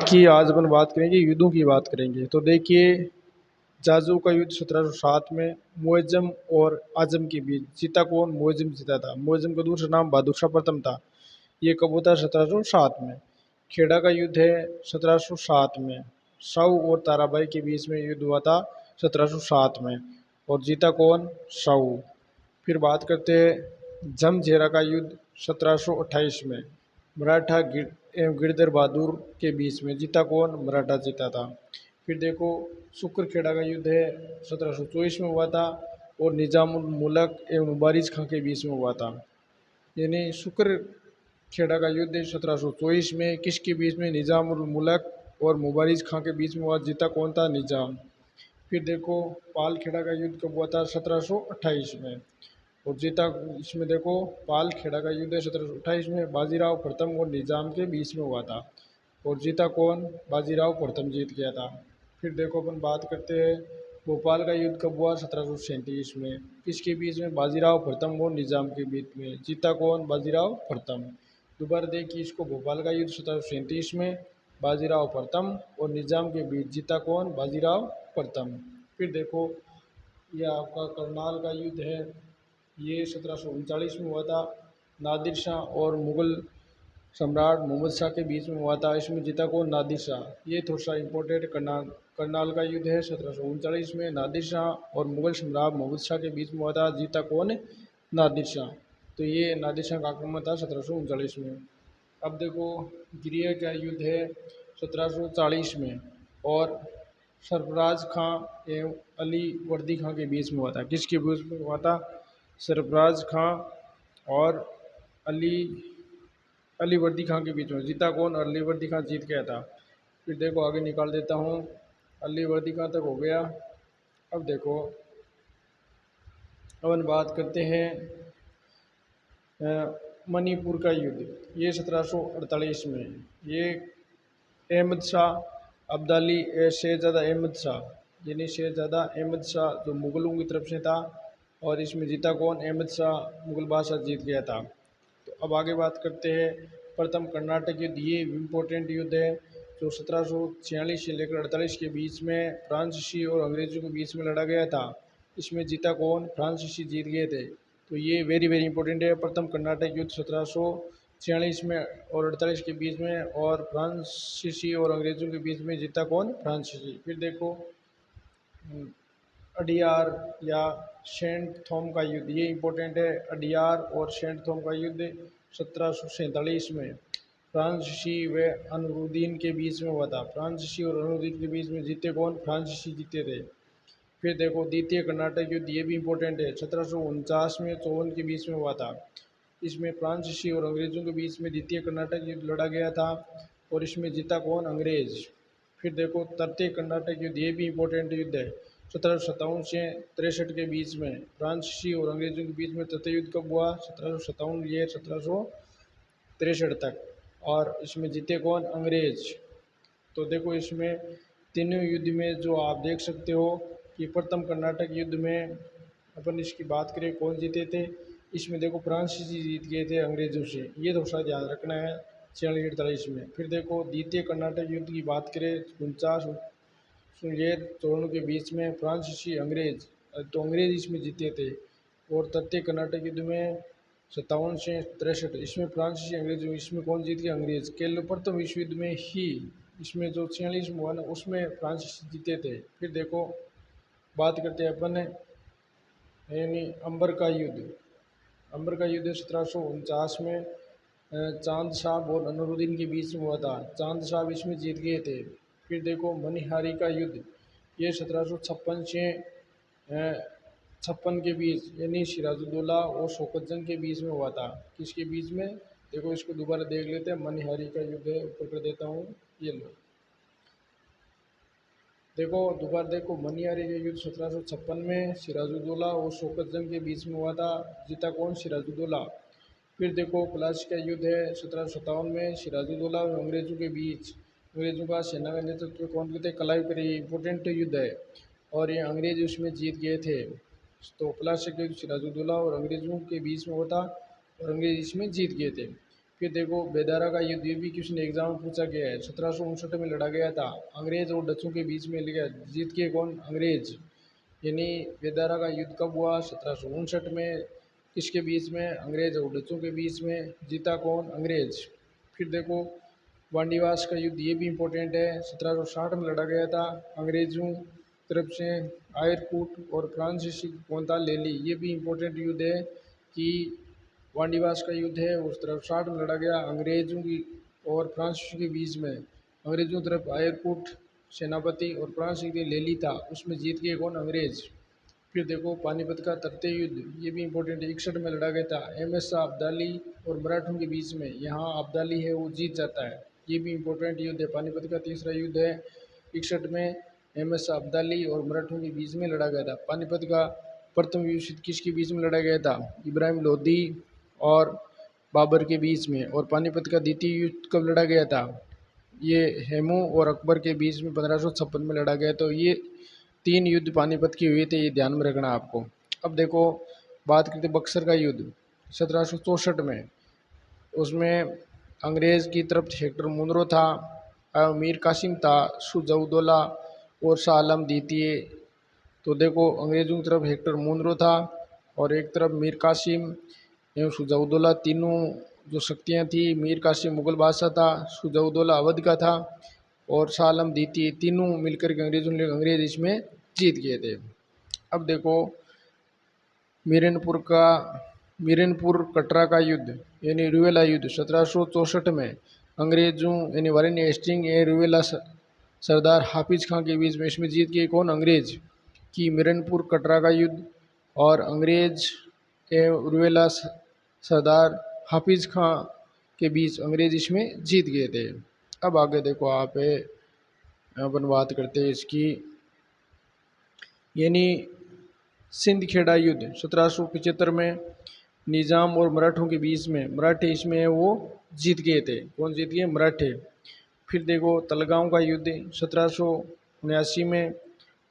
कि आज अपन बात करेंगे युद्धों की बात करेंगे। तो देखिए, जाजू का युद्ध 1707 में मुअज्जम और आजम के बीच जीता कौन? मुअज्जम जीता था। मुअज्जम का दूसरा नाम बहादुर शाह प्रथम था। ये कब होता है? 1707 में। खेड़ा का युद्ध है 1707 में। साऊ और ताराबाई के बीच में युद्ध हुआ था 1707 में, और जीता कौन? साऊ। फिर बात करते हैं जमझेरा का युद्ध 1728 में। मराठा एवं गिरधर बहादुर के बीच में जीता कौन? मराठा जीता था। फिर देखो, शुक्रखेड़ा का युद्ध है 1724 में हुआ था, और निजाम उल मुल्क एवं मुबारिज खां के बीच में हुआ था। यानी शुक्रखेड़ा का युद्ध 1724 में किसके बीच में? निजाम उल मुल्क और मुबारिज खां के बीच में हुआ। जीता कौन था? निजाम। फिर देखो, पालखेड़ा का युद्ध कब हुआ था? 1728 में, और जीता, इसमें देखो, पाल खेड़ा का युद्ध 1728 में बाजीराव प्रथम और निजाम के बीच में हुआ था, और जीता कौन? बाजीराव प्रथम जीत गया था। फिर देखो, अपन बात करते हैं भोपाल का युद्ध कब हुआ? 1737 में। किसके बीच में? बाजीराव प्रथम और निजाम के बीच में। जीता कौन? बाजीराव प्रथम। दोबारा देखिए इसको, भोपाल का युद्ध 1737 में, बाजीराव प्रथम और निजाम के बीच। जीता कौन? बाजीराव प्रथम। फिर देखो, यह आपका करनाल का युद्ध है, ये 1739 में हुआ था। नादिर शाह और मुग़ल सम्राट मोहम्मद शाह के बीच में हुआ था। इसमें जीता कौन? नादिर शाह। ये थोड़ा सा इम्पोर्टेंट करनाल का युद्ध है 1739 में। नादिर शाह और मुग़ल सम्राट मोहम्मद शाह के बीच में हुआ था। जीता कौन? नादिर शाह। तो ये नादिर शाह का आक्रमण था 1739 में। अब देखो, गिरिया का युद्ध है 1740 में, और सरफराज खां एवं अली वर्दी खां के बीच में हुआ था। किसके बीच में हुआ था? सरफराज खां और अली अली वर्दी खां के बीच में। जीता कौन? अली वर्दी खां जीत गया था। फिर देखो, आगे निकाल देता हूँ, अली वर्दी खां तक हो गया। अब देखो, अपन बात करते हैं मणिपुर का युद्ध, ये 1748 में। ये अहमद शाह अब्दाली शहजादा अहमद शाह, यानी शहजादा अहमद शाह जो मुग़लों की तरफ से था, और इसमें जीता कौन? अहमद शाह, मुग़ल बादशाह जीत गया था। तो अब आगे बात करते हैं प्रथम कर्नाटक युद्ध। ये इम्पोर्टेंट युद्ध है जो 1746 से लेकर 48 के बीच में फ्रांसीसी और अंग्रेज़ों के बीच में लड़ा गया था। इसमें जीता कौन? फ्रांसीसी जीत गए थे। तो ये वेरी वेरी इंपॉर्टेंट है। प्रथम कर्नाटक युद्ध 1746 में और 48 के बीच में, और फ्रांसीसी और अंग्रेज़ों के बीच में। जीता कौन? फ्रांसीसी। फिर देखो, अडियार या सेंट थॉम का युद्ध, ये इंपॉर्टेंट है। अडियार और सेंट थॉम का युद्ध 1747 में फ्रांसीसी व अनरुद्दीन के बीच में हुआ था। फ्रांसीसी और अनरुद्दीन के बीच में। जीते कौन? फ्रांसीसी जीते थे। फिर देखो, द्वितीय कर्नाटक युद्ध, ये भी इंपॉर्टेंट है। 1749 में 54 के बीच में हुआ था। इसमें फ्रांसीसी और अंग्रेज़ों के बीच में द्वितीय कर्नाटक युद्ध लड़ा गया था, और इसमें जीता कौन? अंग्रेज। फिर देखो, तृतीय कर्नाटक युद्ध, ये भी इंपॉर्टेंट युद्ध है। 1757 से 63 के बीच में फ्रांसीसी और अंग्रेज़ों के बीच में तृतीय युद्ध कब हुआ? 1757 ये 1763 तक, और इसमें जीते कौन? अंग्रेज। तो देखो, इसमें तीनों युद्ध में जो आप देख सकते हो कि प्रथम कर्नाटक युद्ध में अपन इसकी बात करें कौन जीते थे, इसमें देखो फ्रांसीसी जीत गए थे अंग्रेज़ों से। ये थोड़ा सा ध्यान रखना है 46-48 में। फिर देखो, द्वितीय कर्नाटक युद्ध की बात करें 49 ये दोनों के बीच में फ्रांसीसी अंग्रेज, तो अंग्रेज इसमें जीते थे। और तृतीय कर्नाटक युद्ध में 57 से 63, इसमें फ्रांसीसी अंग्रेज, इसमें कौन जीत गया? अंग्रेज। केवल प्रथम विश्व युद्ध में ही इसमें जो 46 में हुआ ना, उसमें फ्रांसीसी जीते थे। फिर देखो, बात करते हैं अपन यानी अंबर का युद्ध। अंबर का युद्ध 1749 में चांद साहब और अनरुद्दीन के बीच में हुआ था। चांद साहब इसमें जीत गए थे। फिर देखो, मनिहारी का युद्ध, ये 1756 से 56 के बीच, यानी सिराजुद्दौला और शौकत जंग के बीच में हुआ था। किसके बीच में? देखो, इसको दोबारा देख लेते हैं। मनिहारी का युद्ध है, ऊपर कर देता हूँ, ये लो। देखो, दोबारा देखो, मनिहारी का युद्ध 1756 में सिराजुद्दौला और शौकत जंग के बीच में हुआ था। जीता कौन? सिराजुद्दौला। फिर देखो, प्लासी का युद्ध है 1757 में सिराजुद्दौला और अंग्रेज़ों के बीच। अंग्रेज़ों का सेना का नेतृत्व कौन करते? क्लाइव करे। इंपॉर्टेंट युद्ध है, और ये अंग्रेज उसमें जीत गए थे। तो प्लासी का युद्ध सिराजुद्दौला और अंग्रेज़ों के बीच में होता, और अंग्रेज इसमें जीत गए थे। फिर देखो बेदारा का युद्ध, ये भी क्वेश्चन एग्जाम में पूछा गया है, 1759 में लड़ा गया था, अंग्रेज और डचों के बीच में लिया, जीत के कौन? अंग्रेज। यानी बेदारा का युद्ध कब हुआ? 1759 में। किसके बीच में? अंग्रेज और डचों के बीच में। जीता कौन? अंग्रेज। फिर देखो वांडीवास का युद्ध, ये भी इम्पोर्टेंट है, 1760 में लड़ा गया था, अंग्रेजों तरफ से आयरकूट और फ्रांसीसी कौन था? लेली। ये भी इम्पोर्टेंट युद्ध है कि वांडीवास का युद्ध है वो 1760 में लड़ा गया अंग्रेजों की और फ्रांसीसी के बीच में। अंग्रेजों तरफ आयरकूट सेनापति और फ्रांसीसी के लेली था, उसमें जीत गए कौन? अंग्रेज। फिर देखो पानीपत का तृतीय युद्ध, ये भी इम्पोर्टेंट है, 61 में लड़ा गया था, एम एस शाह अब्दाली और मराठों के बीच में। यहाँ अब्दाली है वो जीत जाता है, ये भी इम्पोर्टेंट युद्ध है। पानीपत का तीसरा युद्ध है 61 में, एम एस शाह अब्दाली और मराठों के बीच में लड़ा गया था। पानीपत का प्रथम युद्ध किसके बीच में लड़ा गया था? इब्राहिम लोधी और बाबर के बीच में। और पानीपत का द्वितीय युद्ध कब लड़ा गया था? ये हेमू और अकबर के बीच में 1556 में लड़ा गया। तो ये 3 युद्ध पानीपत के हुए थे, ये ध्यान में रखना आपको। अब देखो बात करते बक्सर का युद्ध 1764 में, उसमें अंग्रेज़ की तरफ हेक्टर मुनरो था, मीर कासिम था, सुजउदौला और शाह आलम द्वितीय। तो देखो अंग्रेज़ों की तरफ हेक्टर मुनरो था और एक तरफ मीर कासिम एवं सुजउदौला, तीनों जो शक्तियाँ थी। मीर कासिम मुग़ल बादशाह था, सुजउदौला अवध का था और शाह आलम द्वितीय, तीनों मिलकर के अंग्रेज़ इसमें जीत गए थे। अब देखो मीरनपुर का मीरनपुर कटरा का युद्ध यानी रुवेला युद्ध 1764 में अंग्रेजों यानी वारेन हेस्टिंग ए रुवेला सरदार हाफिज खां के बीच में। इसमें जीत गए कौन? अंग्रेज। की मीरनपुर कटरा का युद्ध और अंग्रेज ए रुवेला सरदार हाफिज खां के बीच अंग्रेज इसमें जीत गए थे। अब आगे देखो आप अपन बात करते हैं इसकी, यानी सिंध खेड़ा युद्ध 1775 में निज़ाम और मराठों के बीच में। मराठे इसमें वो जीत गए थे। कौन जीत गए? मराठे। फिर देखो तलगांव का युद्ध 1779 में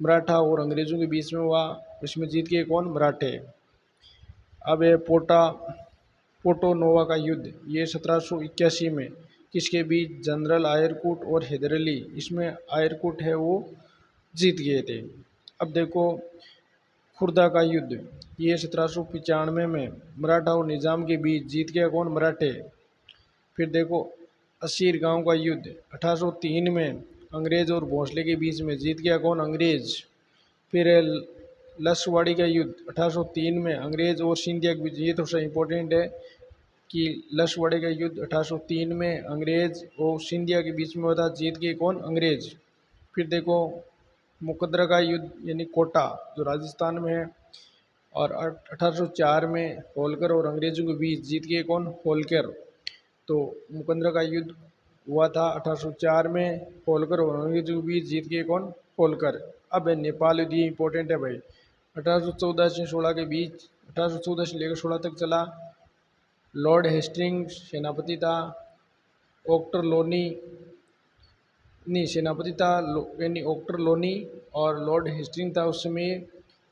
मराठा और अंग्रेज़ों के बीच में हुआ, इसमें जीत गए कौन? मराठे। अब है पोर्टो नोवा का युद्ध, ये 1781 में किसके बीच? जनरल आयरकूट और हैदर अली, इसमें आयरकूट है वो जीत गए थे। अब देखो खुर्दा का युद्ध, ये 1795 में मराठा और निज़ाम के बीच, जीत गया कौन? मराठे। फिर देखो असीर गांव का युद्ध 1803 में अंग्रेज और भोंसले के बीच में, जीत गया कौन? अंग्रेज। फिर है लसवाड़ी का युद्ध 1803 में अंग्रेज और सिंधिया के बीच, ये थोड़ा सा इंपॉर्टेंट है कि लसवाड़ी का युद्ध 1803 में अंग्रेज और सिंधिया के बीच में हुआ था, जीत गए कौन? अंग्रेज। फिर देखो मुकद्दर का युद्ध यानी कोटा जो राजस्थान में है, और 1804 में होलकर और अंग्रेजों के बीच, जीत गए कौन? होलकर। तो मुकद्दर का युद्ध हुआ था 1804 में, होलकर और अंग्रेजों के बीच, जीत गए कौन? होलकर। अब है नेपाल युद्ध, ये इंपॉर्टेंट है भाई, 1814 से 16 के बीच, 1814 से लेकर 16 तक चला। लॉर्ड हेस्टिंग्स सेनापति था, ओक्टर लोनी नहीं सेनापति था, यानी ओक्टर लोनी और लॉर्ड हेस्टिंग था उस समय,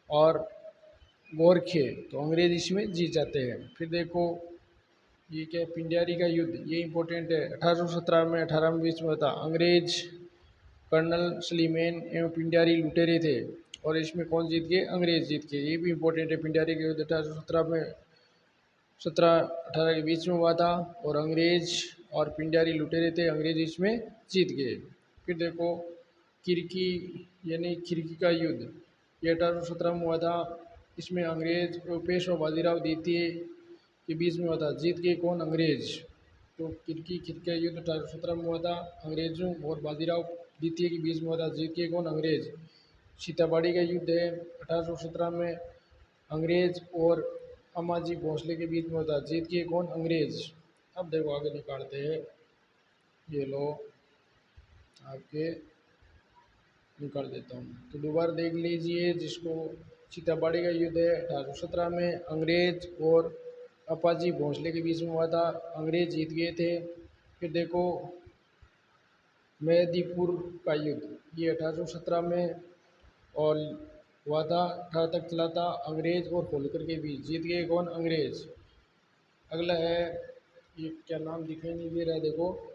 और गोरखे। तो अंग्रेज इसमें जीत जाते हैं। फिर देखो ये क्या है? पिंडियारी का युद्ध, ये इंपॉर्टेंट है, 1817 में 18 में बीच में था। अंग्रेज कर्नल सलीमेन एवं पिंडियारी लुटेरे थे और इसमें कौन जीत गए? अंग्रेज जीत गए। ये भी इंपॉर्टेंट है, पिंडियारी का युद्ध 1817 में 17-18 के बीच में हुआ था और अंग्रेज और पिंडियारी लुटेरे थे, अंग्रेज इसमें जीत गए। फिर देखो किरकी यानी खिरकी का युद्ध, ये 1817 में हुआ था, इसमें अंग्रेज और पेशवा बाजीराव द्वितीय के बीच में हुआ था, जीत गए कौन? अंग्रेज। तो खिरकी का युद्ध 1817 में हुआ था, अंग्रेजों और बाजीराव द्वितीय के बीच में हुआ था, जीत गए कौन? अंग्रेज। सीताबाड़ी का युद्ध है 1817 में, अंग्रेज और अम्माजी भोसले के बीच में होता, जीत गए कौन? अंग्रेज। अब देखो आगे निकालते हैं, ये लो आपके निकाल देता हूँ, तो दोबारा देख लीजिए। जिसको सीताबाड़ी का युद्ध है 1817 में, अंग्रेज और अप्पाजी भोसले के बीच में हुआ था, अंग्रेज जीत गए थे। फिर देखो मेहदीपुर का युद्ध, ये 1817 में और हुआ था, 18 तक चला था, अंग्रेज और होलकर के बीच, जीत गए कौन? अंग्रेज। अगला है ये क्या नाम दिखाई नहीं दे रहा है, देखो।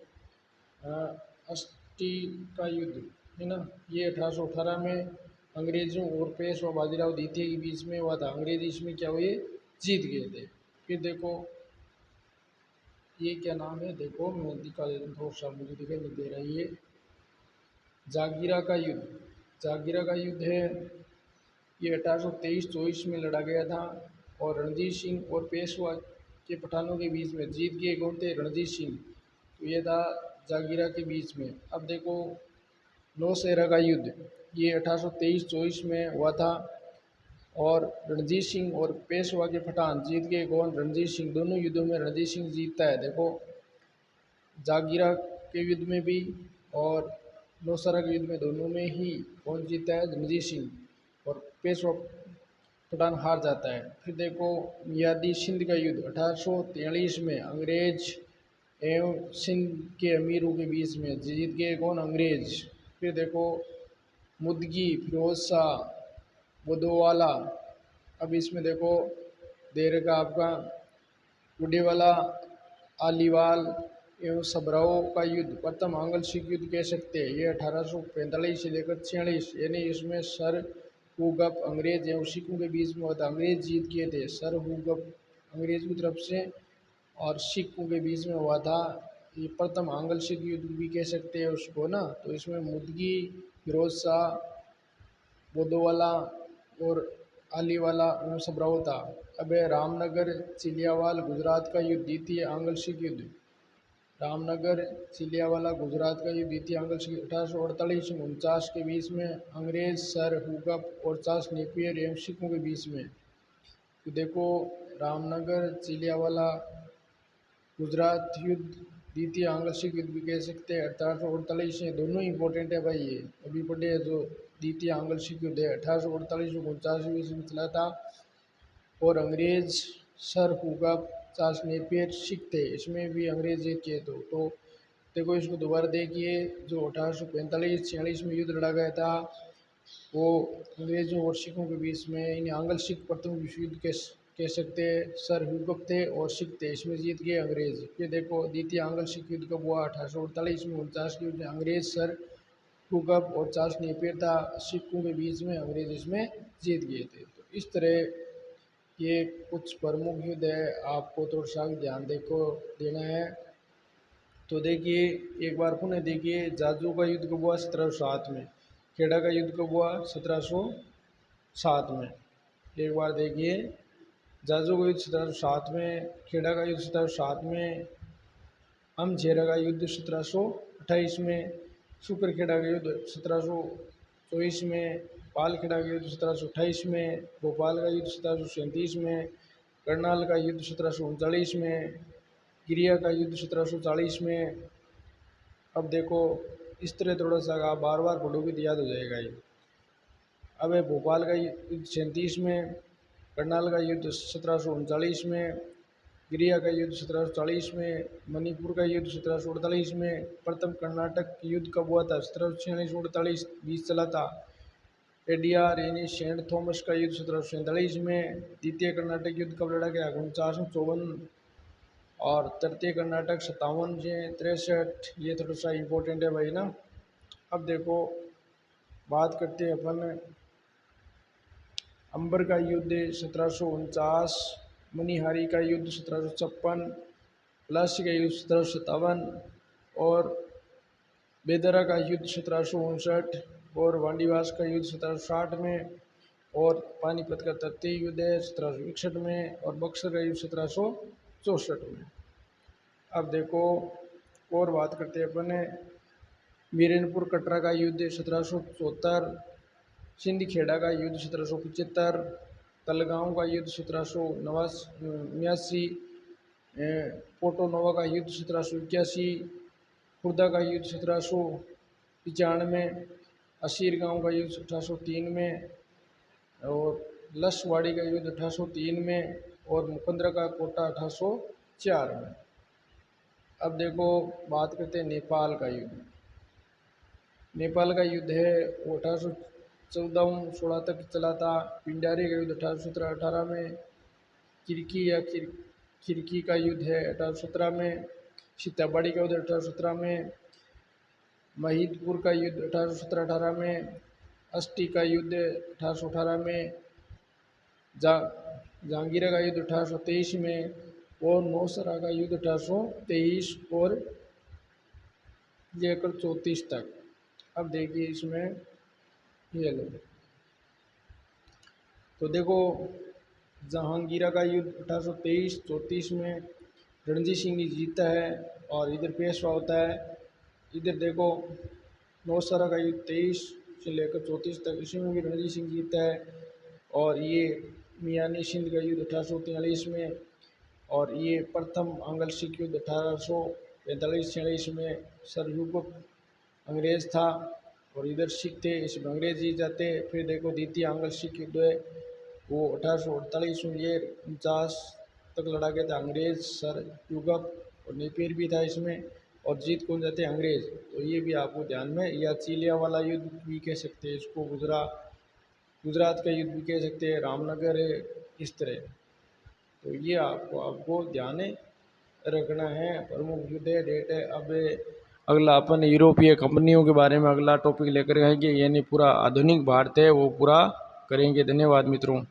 अ, अस्टी का युद्ध है ना, ये 1818 में अंग्रेजों और पेशवा बाजीराव द्वितीय के बीच में हुआ था। अंग्रेज इसमें क्या हुए, जीत गए थे। फिर देखो ये क्या नाम है, देखो मैं दिखा देता हूँ थोड़ा सा, मुझे दिखाई नहीं दे रहा है ये। जागीरा का युद्ध, जागीरा का युद्ध है, ये 1823-24 में लड़ा गया था। और रणजीत सिंह और पेशवा के पठानों के बीच में, जीत गए कौन थे, रणजीत सिंह। तो ये था जागीरा के बीच में। अब देखो नौशेरा का युद्ध, ये 1823-24 में हुआ था। और रणजीत सिंह और पेशवा के पठान, जीत गए कौन, रणजीत सिंह। दोनों युद्धों में रणजीत सिंह जीतता है। देखो जागीरा के युद्ध में भी और नौशेरा के युद्ध में, दोनों में ही कौन जीता है, रणजीत सिंह। और पेशवा पठान हार जाता है। फिर देखो मियादी सिंध का युद्ध 1843 में अंग्रेज एवं सिंध के अमीरों के बीच में, जीत गए कौन, अंग्रेज। फिर देखो मुदगी, फिरोज शाह, बुधवाला। अब इसमें देखो दे रखा आपका उडेवाला, आलीवाल एवं सबराओं का युद्ध, प्रथम आंग्ल सिख युद्ध कह सकते हैं। ये 1845 से लेकर 46, यानी इसमें सर हुगप अंग्रेज एवं सिखों के बीच में होता। अंग्रेज जीत गए थे, सर हुगप अंग्रेज की तरफ से और सिखों के बीच में हुआ था। ये प्रथम आंग्ल सिख युद्ध भी कह सकते हैं उसको ना। तो इसमें मुदगी, फिरोज शाह, बोदोवाला और आलीवाला एवं सबराव था। अब है रामनगर चिलियावाल गुजरात का युद्ध, द्वितीय आंग्ल सिख युद्ध। रामनगर चिलियावाला गुजरात का युद्ध, द्वितीय आंग्ल सिख, 1848-49 के बीच में, अंग्रेज सर हुकअप और चार्ल्स नेपियर एवं सिखों के बीच में। तो देखो रामनगर चिलियावाला गुजरात युद्ध, द्वितीय आंग्ल सिख युद्ध भी कह सकते हैं। 1848 से, दोनों इंपॉर्टेंट है भाई, ये अभी पढ़े हैं जो द्वितीय आंग्ल सिख युद्ध है 1848-49 में चला था। और अंग्रेज sir hookup, Charles Napier Sikh थे, इसमें भी अंग्रेज जीत के। तो देखो इसको दोबारा देखिए, जो 1845-46 में युद्ध लड़ा गया था वो अंग्रेजों और सिखों के बीच में, इन्हें आंग्ल सिख प्रथम विश्व युद्ध कह सकते हैं। सर हुकअप थे और सिख थे, इसमें जीत गए अंग्रेज। फिर देखो द्वितीय आंग्ल सिख युद्ध कब हुआ, 1848 में 49 के युद्ध में अंग्रेज सर हुकअप और चार्ल्स नेपियर था, सिखों के बीच में, अंग्रेज इसमें जीत गए थे। तो इस तरह ये कुछ प्रमुख युद्ध है, आपको थोड़ा सा ध्यान देखो देना है। तो देखिए एक बार पुनः देखिए, जाजू का युद्ध कब हुआ, 1707 में। खेड़ा का युद्ध कब हुआ, 1707 में। एक बार देखिए, जाजू का युद्ध 1707 में, खेड़ा का युद्ध 1707 में, अमझेरा का युद्ध 1728 में, शुक्रखेड़ा का युद्ध 1724 में, पालखेड़ा का युद्ध 1728 में, भोपाल का युद्ध 1737 में, करनाल का युद्ध 1739 में, गिरिया का युद्ध 1740 में। अब देखो इस तरह थोड़ा सा आप बार बार पढ़ोगे तो याद हो जाएगा ये। अब है भोपाल का युद्ध 37 में, करनाल का युद्ध 1739 में, गिरिया का युद्ध 1740 में, मणिपुर का युद्ध 1748 में, प्रथम कर्नाटक युद्ध कब हुआ था, 1746-48 बीच चला था। एडीआर यानी सेंट थॉमस का युद्ध 1747 में। द्वितीय कर्नाटक युद्ध कब लड़ा गया, 49-54। और तृतीय कर्नाटक 57 से 63, ये थोड़ा सा इम्पोर्टेंट है भाई ना। अब देखो बात करते हैं अपन अंबर का युद्ध 1749, मनिहारी का युद्ध 1756, प्लासी का युद्ध 1757 और बेदरा का युद्ध 1759 और वांडीवास का युद्ध 1760 में। और पानीपत का तृतीय युद्ध है 1761 में और बक्सर का युद्ध 1764 में। अब देखो और बात करते हैं अपन वीरेनपुर कटरा का युद्ध 1774, सिंध खेड़ा का युद्ध 1775, तलगांव का युद्ध 1789, पोर्टोनोवा का युद्ध 1781, खुर्दा का युद्ध 1795, असीर गांव का युद्ध 1803 में और लसवाड़ी का युद्ध 1803 में और मुकंदरा का कोटा 1804 में। अब देखो बात करते हैं नेपाल का युद्ध। नेपाल का युद्ध है वो 1814-16 तक चला था। पिंडारी का युद्ध 1817-18 में, किरकी या खिड़की का युद्ध है 1817 में, सीताबाड़ी का युद्ध 1817 में, महिदपुर का युद्ध 1817-18 में, अस्टी का युद्ध 1818 में, जहांगीर का युद्ध 1823 में, और नौशेरा का युद्ध 1823 और लेकर 34 तक। अब देखिए इसमें ये लो, तो देखो जहांगीर का युद्ध 1823-34 में रणजीत सिंह जी जीतता है और इधर पेशवा होता है। इधर देखो नौशेरा का युद्ध 23 से लेकर 34 तक, इसमें भी रणजीत सिंह जीतता है। और ये मियानी सिंध का युद्ध 1843 में, और ये प्रथम आंग्ल सिख युद्ध 1845-46 में सरयुगक अंग्रेज था और इधर सिख थे, इसमें अंग्रेज जीत जाते। फिर देखो द्वितीय आंग्ल सिख युद्ध है वो 1848 में, ये 49 तक लड़ा गया था, अंग्रेज सर युगक और नेपियर भी था इसमें, और जीत कौन जाते अंग्रेज। तो ये भी आपको ध्यान में, या चिलिया वाला युद्ध भी कह सकते हैं इसको, गुजरात का युद्ध भी कह सकते हैं, रामनगर है, इस तरह। तो ये आपको ध्यान रखना है। प्रमुख युद्ध है, डेट है। अब अगला अपन यूरोपीय कंपनियों के बारे में अगला टॉपिक लेकर आएंगे, यानी पूरा आधुनिक भारत है वो पूरा करेंगे। धन्यवाद मित्रों।